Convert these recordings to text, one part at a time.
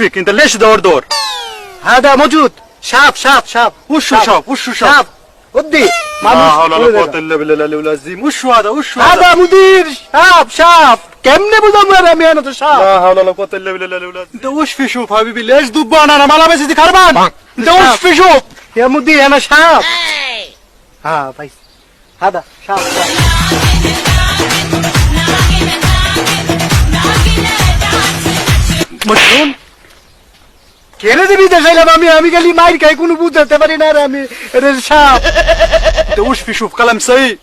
উশফিক انت ليش دور هذا موجود شاب شاب شاب وشو شاب وشو شاب شاب ودي لا حول ولا قوه الا بالله العلي العظيم وشو هذا هذا مدير شاب شاب كمني بضمر امي انا شاب لا حول ولا قوه الا بالله العلي العظيم انت وش في شوف حبيبي ليش دبان انا ملابس دي خربان انت وش في شوف يا مدير انا شاب ها بس هذا شاب مجنون কেন দিবি দেখাইলাম আমি খালি মাইর খাই কোনো বুঝতে পারি না রে আমি এটা সাপ انت وش في شوف كلام سيء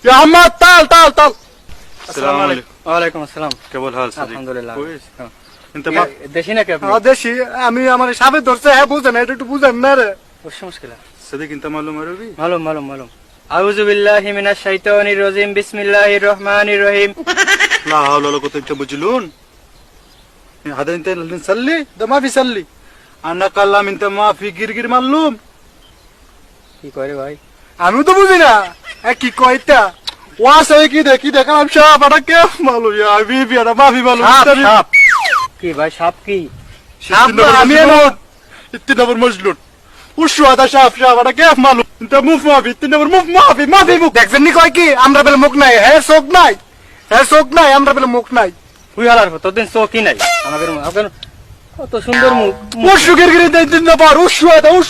يا عماد تعال السلام عليكم ওয়ালাইকুম আসসালাম كيف الحال صديق আলহামদুলিল্লাহ كويس انت ما দেশি নাকি আপনি দেশি আমি আমার সাপে ধরছে হ্যাঁ বুঝেন এটা একটু বুঝেন না রে وش مشكلة صديق انت معلوم عربي معلوم أعوذ بالله من الشيطان الرجيم بسم الله الرحمن الرحيم لا حول ولا قوه انت مجنون هذا انت اللي نصلي ده ما في صلي انا كلام انت ما في غير معلوم কি করে ভাই আমি তো বুঝি না কি কয়টা واسع কি দেখালাম সাপ এটা কে মালুম ইয়া হাবিবি এটা ما في معلوم সাপ কি ভাই সাপ কি সাপ আমি انت نمر مجنون وشو هذا شاف انا كيف معلوم انت مو في انت نمر ما في مو দেখছেন নি কয় কি আমরা বেলে মুখ নাই হ্যাঁ চোখ নাই আমরা বেলে মুখ নাই তুই হালার তোদের চোখই নাই আমাদের আপনার কত সুন্দর মুখ وشو غير انت نمر وشو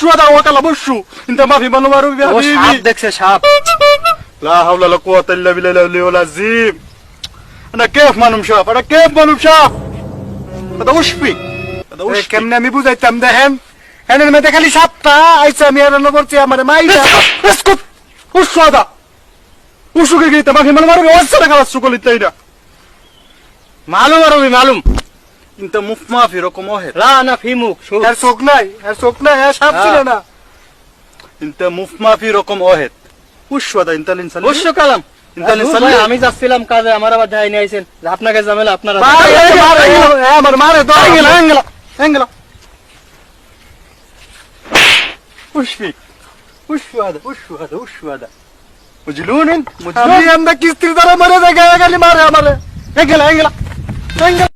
هذا وكلا وشو انت ما في معلوم عربي يا ও সাপ حبيبي দেখছে সাপ لا حول ولا قوه الا بالله العلي العظيم انا كيف معلوم شاف انا كيف معلوم شاف هذا وش في هذا وش في কেমনে আমি বুঝাইতাম দেখেন এনের মধ্যে খালি সাপটা আইসা আমি এরানো করছি আমার মাইরা اسكت وشو هذا وشو غير انت ما في معلوم عربي وسر خلاص شو قلت لي মালুম আরবি মালুম انت ما في رقم واحد লা না ফি মুখ শুন এর চোখ নাই সাপ ছিল না انت ما في رقم واحد وش هذا انت اللي نصلي অবশ্য কালাম انت اللي ভাই, نصلي আমি যাচ্ছিলাম কাজে আমার আবার ধাই নিয়ে আইছেন আপনাকে ঝামেলা আপনারা ভাই আমার মারে দাও انقلع وش فيك وش هذا مجنون انت আমি আমরা কিস্তির দ্বারা মরে যাই খালি মারে আমারে এঙ্গেলা